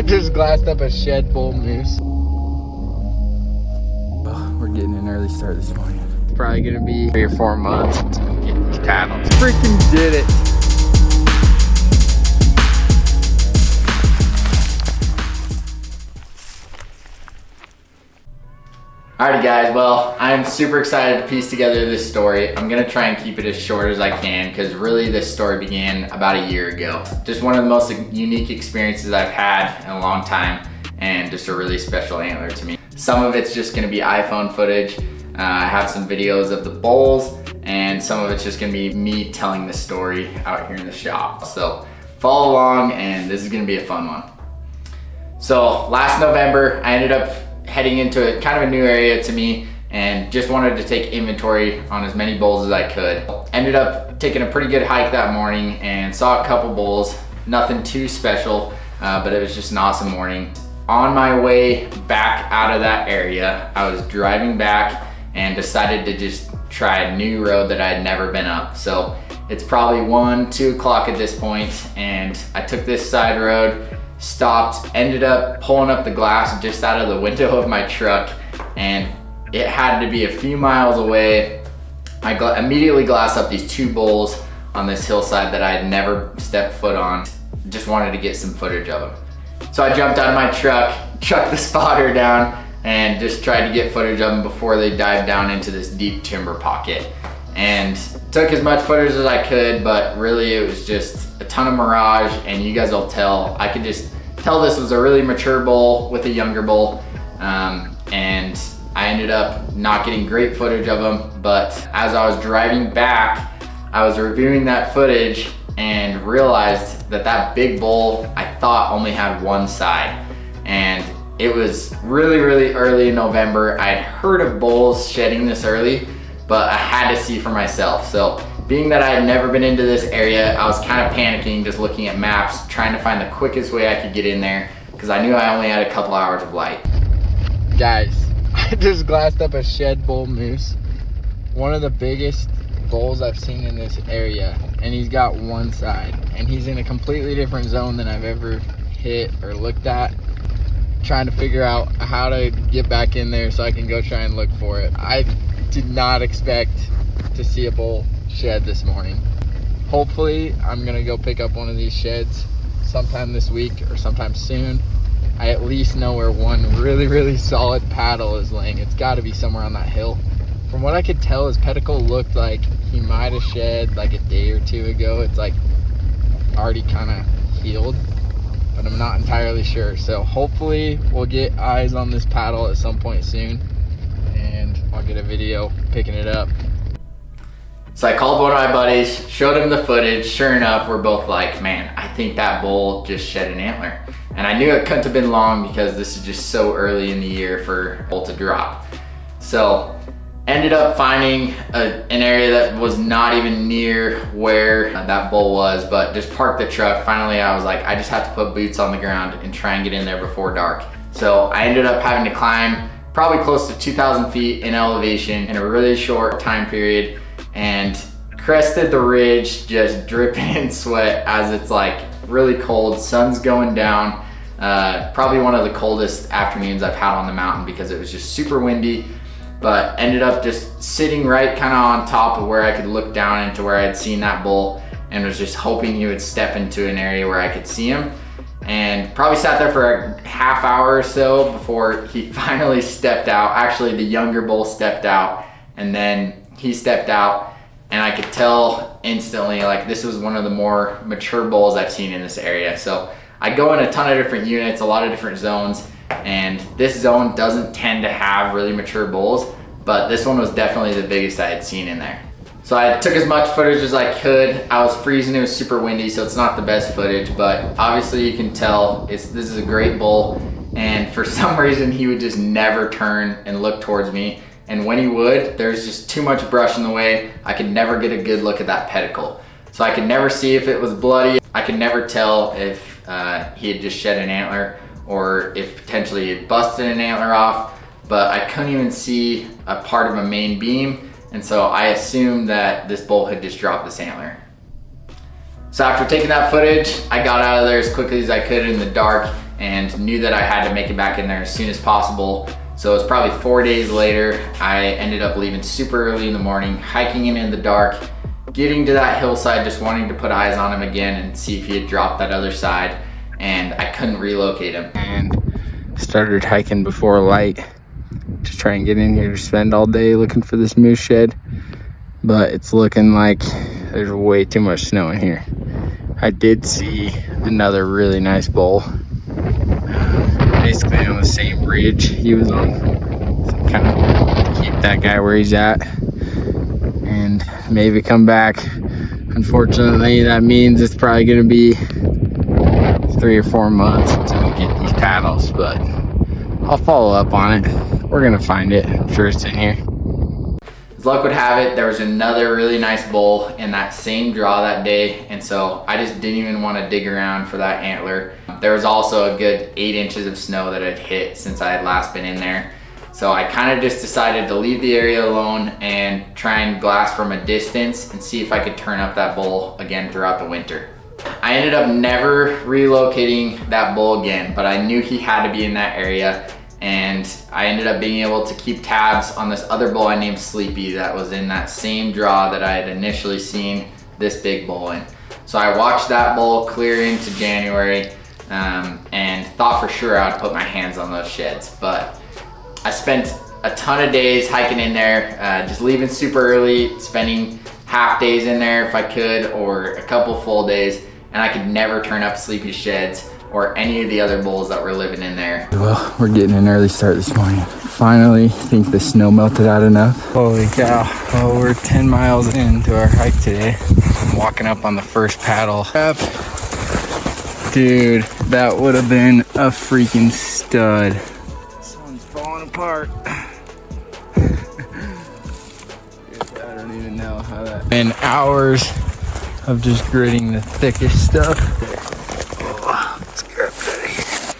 just glassed up a shed bull moose. Oh, we're getting an early start this morning. It's probably gonna be 3 or 4 months until we get these paddles. Freaking did it. Alrighty guys, well, I'm super excited to piece together this story. I'm gonna try and keep it as short as I can because really this story began about a year ago. Just one of the most unique experiences I've had in a long time and just a really special antler to me. Some of it's just gonna be iPhone footage. I have some videos of the bulls and some of it's just gonna be me telling the story out here in the shop. So follow along and this is gonna be a fun one. So last November, I ended up heading into kind of a new area to me and just wanted to take inventory on as many bulls as I could. Ended up taking a pretty good hike that morning and saw a couple bulls, nothing too special, but it was just an awesome morning. On my way back out of that area, I was driving back and decided to just try a new road that I had never been up. So it's probably 1, 2 o'clock at this point, and I took this side road, stopped, ended up pulling up the glass just out of the window of my truck, and it had to be a few miles away. I immediately glassed up these 2 bulls on this hillside that I had never stepped foot on. Just wanted to get some footage of them. So I jumped out of my truck, chucked the spotter down, and just tried to get footage of them before they dived down into this deep timber pocket. And took as much footage as I could, but really it was just a ton of mirage, and you guys will tell, I could just tell this was a really mature bull with a younger bull, and I ended up not getting great footage of them, but as I was driving back, I was reviewing that footage and realized that that big bull I thought only had one side, and it was really early in November. I had heard of bulls shedding this early, but I had to see for myself. So being that I had never been into this area, I was kind of panicking, just looking at maps, trying to find the quickest way I could get in there because I knew I only had a couple hours of light. Guys, I just glassed up a shed bull moose. One of the biggest bulls I've seen in this area, and he's got one side, and he's in a completely different zone than I've ever hit or looked at. Trying to figure out how to get back in there so I can go try and look for it. I did not expect to see a bull shed this morning. Hopefully I'm gonna go pick up one of these sheds sometime this week or sometime soon. I at least know where one really solid paddle is laying. It's got to be somewhere on that hill. From what I could tell, his pedicle looked like he might have shed like a day or 2 ago. It's like already kind of healed, but I'm not entirely sure. So hopefully we'll get eyes on this paddle at some point soon, and I'll get a video picking it up. So I called one of my buddies, showed him the footage. Sure enough, we're both like, man, I think that bull just shed an antler. And I knew it couldn't have been long because this is just so early in the year for a bull to drop. So ended up finding an area that was not even near where that bull was, but just parked the truck. Finally, I was like, I just have to put boots on the ground and try and get in there before dark. So I ended up having to climb probably close to 2,000 feet in elevation in a really short time period, and crested the ridge just dripping in sweat as it's like really cold, sun's going down. Probably one of the coldest afternoons I've had on the mountain because it was just super windy, but ended up just sitting right kind of on top of where I could look down into where I had seen that bull, and was just hoping he would step into an area where I could see him. And probably sat there for a half hour or so before he finally stepped out. Actually, the younger bull stepped out, and then he stepped out, and I could tell instantly like this was one of the more mature bulls I've seen in this area. So I go in a ton of different units, a lot of different zones, and this zone doesn't tend to have really mature bulls, but this one was definitely the biggest I had seen in there. So I took as much footage as I could. I was freezing, it was super windy, so it's not the best footage, but obviously you can tell this is a great bull, and for some reason he would just never turn and look towards me. And when he would, there's just too much brush in the way. I could never get a good look at that pedicle. So I could never see if it was bloody. I could never tell if he had just shed an antler or if potentially he had busted an antler off, but I couldn't even see a part of a main beam. And so I assumed that this bull had just dropped this antler. So after taking that footage, I got out of there as quickly as I could in the dark and knew that I had to make it back in there as soon as possible. So it was probably 4 days later. I ended up leaving super early in the morning, hiking in the dark, getting to that hillside, just wanting to put eyes on him again and see if he had dropped that other side, and I couldn't relocate him. And started hiking before light to try and get in here to spend all day looking for this moose shed, but it's looking like there's way too much snow in here. I did see another really nice bull, basically on the same ridge he was on, so kind of keep that guy where he's at and maybe come back. Unfortunately, that means it's probably going to be 3 or 4 months until we get these paddles, but I'll follow up on it. We're gonna find it. I'm sure it's in here. As luck would have it, there was another really nice bull in that same draw that day, and so I just didn't even want to dig around for that antler. There was also a good 8 inches of snow that had hit since I had last been in there. So I kind of just decided to leave the area alone and try and glass from a distance and see if I could turn up that bull again throughout the winter. I ended up never relocating that bull again, but I knew he had to be in that area, and I ended up being able to keep tabs on this other bull I named Sleepy that was in that same draw that I had initially seen this big bull in. So I watched that bull clear into January and thought for sure I would put my hands on those sheds, but I spent a ton of days hiking in there, just leaving super early, spending half days in there if I could, or a couple full days, and I could never turn up Sleepy's sheds or any of the other bulls that were living in there. Well, we're getting an early start this morning. Finally, think the snow melted out enough. Holy cow. Well, we're 10 miles into our hike today. I'm walking up on the first paddle. Dude, that would have been a freaking stud. This one's falling apart. I don't even know how that... Been hours of just gritting the thickest stuff. Let's grab that.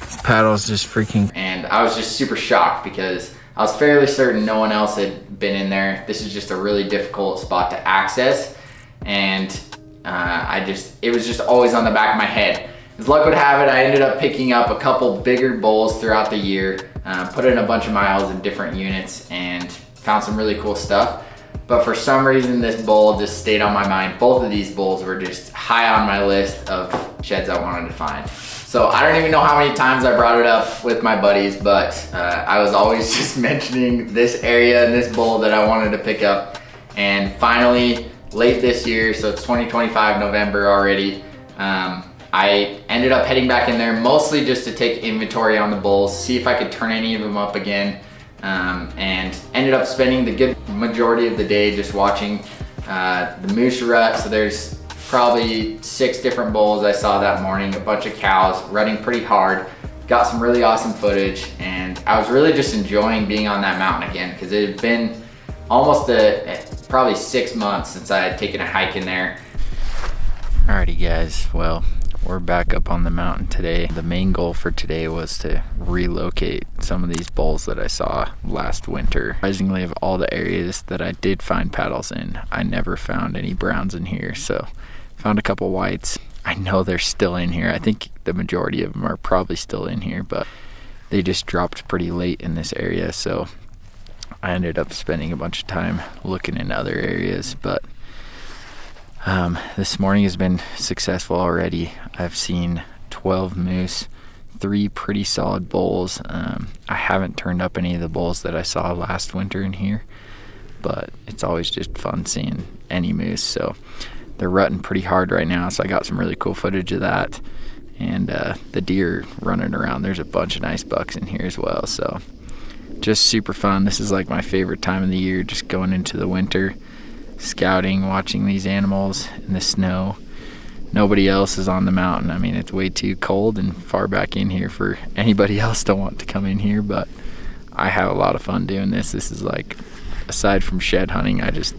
This paddle's just freaking... And I was just super shocked because I was fairly certain no one else had been in there. This is just a really difficult spot to access, and it was just always on the back of my head. As luck would have it, I ended up picking up a couple bigger bulls throughout the year, put in a bunch of miles in different units, and found some really cool stuff. But for some reason, this bull just stayed on my mind. Both of these bulls were just high on my list of sheds I wanted to find. So I don't even know how many times I brought it up with my buddies, but I was always just mentioning this area and this bull that I wanted to pick up. And finally, late this year, so it's 2025 November already, I ended up heading back in there mostly just to take inventory on the bulls, see if I could turn any of them up again. And ended up spending the good majority of the day just watching the moose rut. So there's probably 6 different bulls I saw that morning, a bunch of cows running pretty hard, got some really awesome footage, and I was really just enjoying being on that mountain again because it had been almost probably 6 months since I had taken a hike in there. Alrighty guys, well, we're back up on the mountain today. The main goal for today was to relocate some of these bulls that I saw last winter. Surprisingly, of all the areas that I did find paddles in, I never found any browns in here. So found a couple whites. I know they're still in here. I think the majority of them are probably still in here, but they just dropped pretty late in this area. So I ended up spending a bunch of time looking in other areas, but this morning has been successful already. I've seen 12 moose, 3 pretty solid bulls. I haven't turned up any of the bulls that I saw last winter in here, but it's always just fun seeing any moose. So they're rutting pretty hard right now, so I got some really cool footage of that. And the deer running around. There's a bunch of nice bucks in here as well. So just super fun. This is like my favorite time of the year, just going into the winter, scouting, watching these animals in the snow. Nobody else is on the mountain. I mean, it's way too cold and far back in here for anybody else to want to come in here, but I have a lot of fun doing this. This is like, aside from shed hunting, I just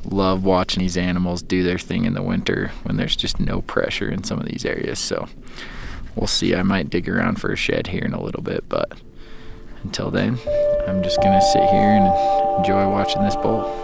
love watching these animals do their thing in the winter when there's just no pressure in some of these areas. So we'll see. I might dig around for a shed here in a little bit, but until then, I'm just gonna sit here and enjoy watching this bull.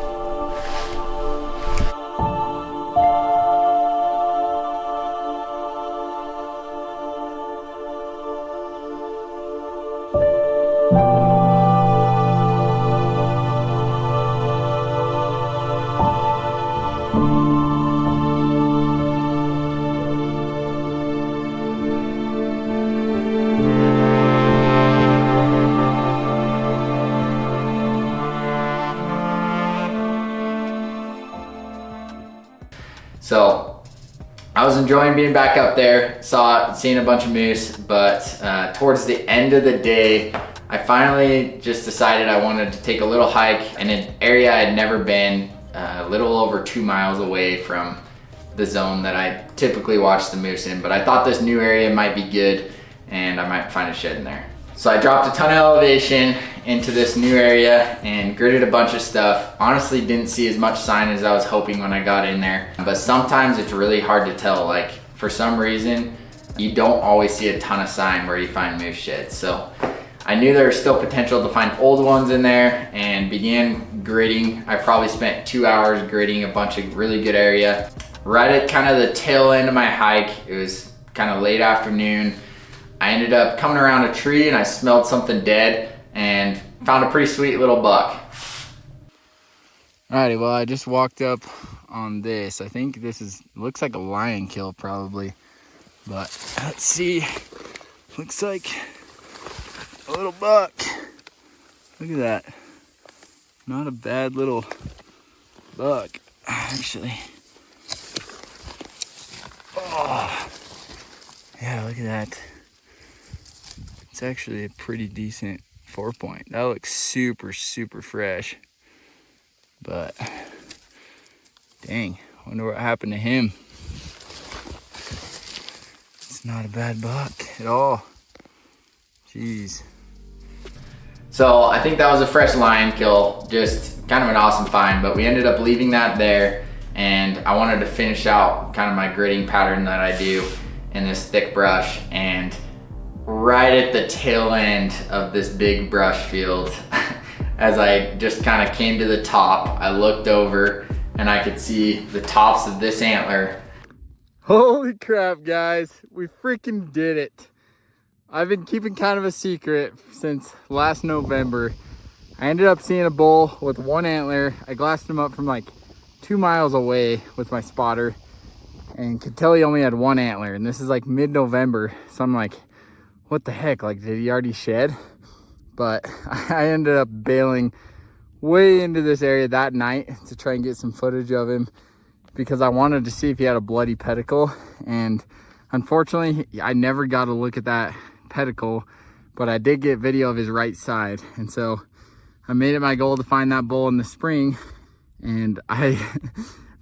enjoying being back up there, seeing a bunch of moose, but towards the end of the day, I finally just decided I wanted to take a little hike in an area I had never been, a little over 2 miles away from the zone that I typically watch the moose in, but I thought this new area might be good and I might find a shed in there. So I dropped a ton of elevation into this new area and gridded a bunch of stuff. Honestly, didn't see as much sign as I was hoping when I got in there, but sometimes it's really hard to tell. Like, for some reason, you don't always see a ton of sign where you find moose sheds. So I knew there was still potential to find old ones in there and began gridding. I probably spent 2 hours gridding a bunch of really good area. Right at kind of the tail end of my hike, it was kind of late afternoon, I ended up coming around a tree and I smelled something dead and found a pretty sweet little buck. Alrighty, well, I just walked up on this. I think this looks like a lion kill probably, but let's see. Looks like a little buck. Look at that. Not a bad little buck, actually. Oh, yeah, look at that. It's actually a pretty decent 4-point. That looks super, super fresh. But, dang, wonder what happened to him. It's not a bad buck at all. Jeez. So I think that was a fresh lion kill, just kind of an awesome find, but we ended up leaving that there, and I wanted to finish out kind of my gridding pattern that I do in this thick brush. And right at the tail end of this big brush field, as I just kind of came to the top, I looked over and I could see the tops of this antler. Holy crap, guys, we freaking did it. I've been keeping kind of a secret since last November. I ended up seeing a bull with one antler. I glassed him up from like 2 miles away with my spotter and could tell he only had one antler, and this is like mid-November, so I'm like, what the heck, like, did he already shed? But I ended up bailing way into this area that night to try and get some footage of him because I wanted to see if he had a bloody pedicle, and unfortunately I never got a look at that pedicle, but I did get video of his right side. And so I made it my goal to find that bull in the spring, and I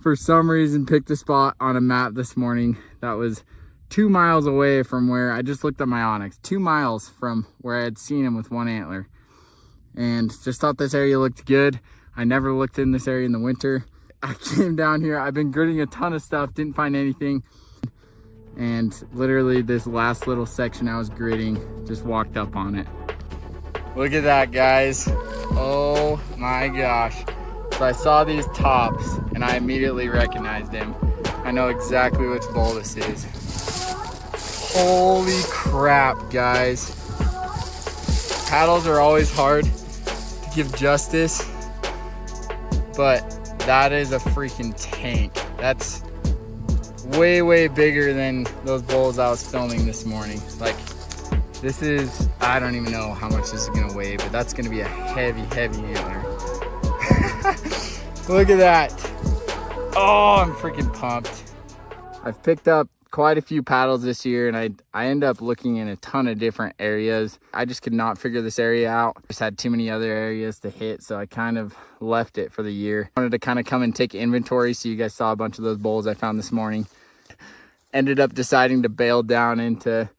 for some reason picked a spot on a map this morning that was 2 miles away from where I just looked at my onX, 2 miles from where I had seen him with one antler, and just thought this area looked good. I never looked in this area in the winter. I came down here, I've been gridding a ton of stuff, didn't find anything, and literally this last little section I was gridding, just walked up on it. Look at that, guys. Oh my gosh. So I saw these tops and I immediately recognized him. I know exactly which bull this is. Holy crap, guys. Paddles are always hard to give justice, but that is a freaking tank. That's way, way bigger than those bulls I was filming this morning. Like, this is, I don't even know how much this is gonna weigh, but that's gonna be a heavy, heavy antler. Look at that. Oh, I'm freaking pumped. I've picked up quite a few paddles this year, and I end up looking in a ton of different areas. I just could not figure this area out. Just had too many other areas to hit, so I kind of left it for the year. I wanted to kind of come and take inventory, so you guys saw a bunch of those bulls I found this morning. Ended up deciding to bail down into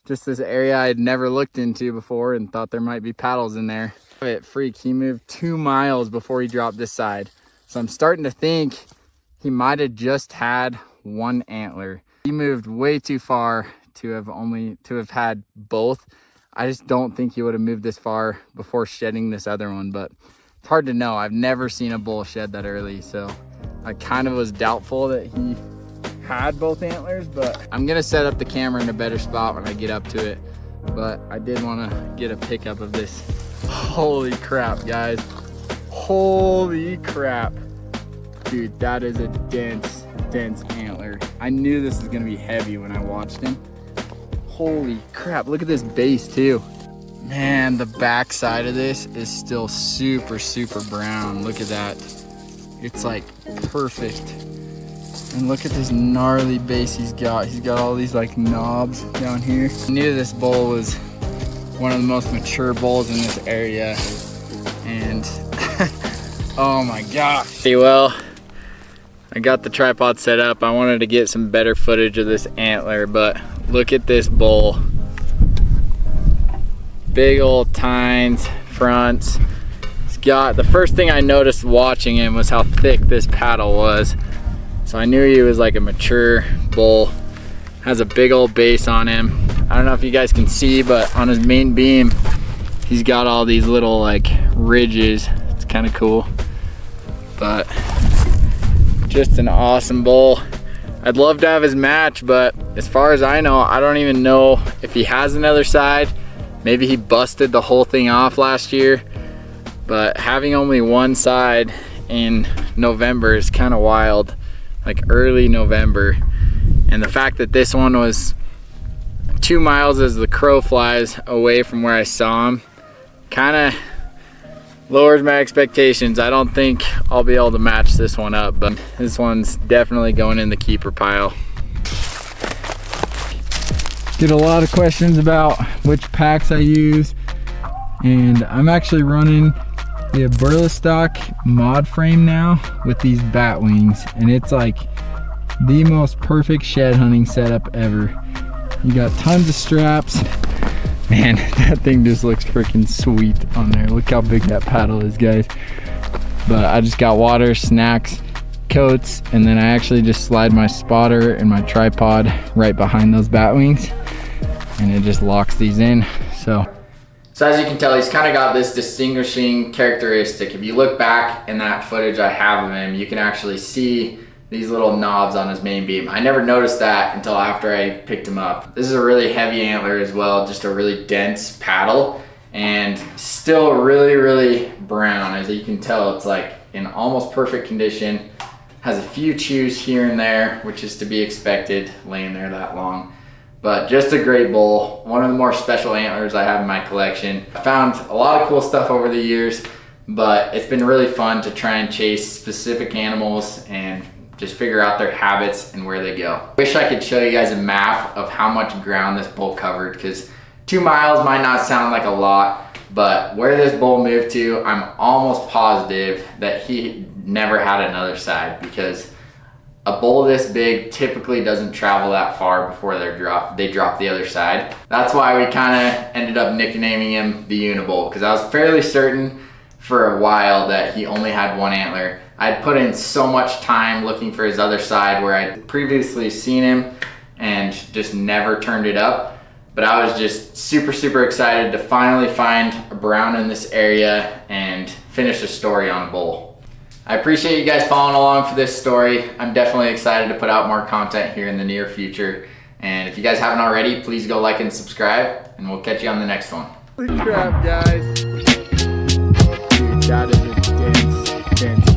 just this area I had never looked into before and thought there might be paddles in there. Freak, he moved 2 miles before he dropped this side. So I'm starting to think he might have just had one antler. He moved way too far to have had both. I just don't think he would have moved this far before shedding this other one, but it's hard to know. I've never seen a bull shed that early, so I kind of was doubtful that he had both antlers, but I'm gonna set up the camera in a better spot when I get up to it. But I did want to get a pickup of this. Holy crap, guys. Holy crap. Dude, that is a dense antler. I knew this was gonna be heavy when I watched him. Holy crap, look at this base too. Man, the back side of this is still super, super brown. Look at that. It's like perfect. And look at this gnarly base he's got. He's got all these like knobs down here. I knew this bull was one of the most mature bulls in this area. And oh my gosh. Well, I got the tripod set up. I wanted to get some better footage of this antler, but look at this bull. Big old tines, fronts. He's got, the first thing I noticed watching him was how thick this paddle was. So I knew he was like a mature bull. Has a big old base on him. I don't know if you guys can see, but on his main beam, he's got all these little like ridges. It's kind of cool. But just an awesome bull. I'd love to have his match, but as far as I know, I don't even know if he has another side. Maybe he busted the whole thing off last year. But having only one side in November is kind of wild. Like early November. And the fact that this one was 2 miles as the crow flies away from where I saw him kind of lowers my expectations. I don't think I'll be able to match this one up, but this one's definitely going in the keeper pile. Get a lot of questions about which packs I use, and I'm actually running the Burlestock mod frame now with these bat wings, and it's like the most perfect shed hunting setup ever. You got tons of straps. Man, that thing just looks freaking sweet on there. Look how big that paddle is, guys. But I just got water, snacks, coats, and then I actually just slide my spotter and my tripod right behind those bat wings, and it just locks these in. So as you can tell, he's kind of got this distinguishing characteristic. If you look back in that footage I have of him, you can actually see these little knobs on his main beam. I never noticed that until after I picked him up. This is a really heavy antler as well, just a really dense paddle, and still really, really brown. As you can tell, it's like in almost perfect condition. Has a few chews here and there, which is to be expected laying there that long. But just a great bull, one of the more special antlers I have in my collection. I found a lot of cool stuff over the years, but it's been really fun to try and chase specific animals and just figure out their habits and where they go. Wish I could show you guys a map of how much ground this bull covered, because 2 miles might not sound like a lot, but where this bull moved to, I'm almost positive that he never had another side, because a bull this big typically doesn't travel that far before they drop the other side. That's why we kind of ended up nicknaming him the Unibull, because I was fairly certain for a while that he only had one antler. I'd put in so much time looking for his other side where I'd previously seen him and just never turned it up. But I was just super, super excited to finally find a brown in this area and finish a story on a bull. I appreciate you guys following along for this story. I'm definitely excited to put out more content here in the near future. And if you guys haven't already, please go like and subscribe, and we'll catch you on the next one. Holy crap, guys. Dude, that is a dense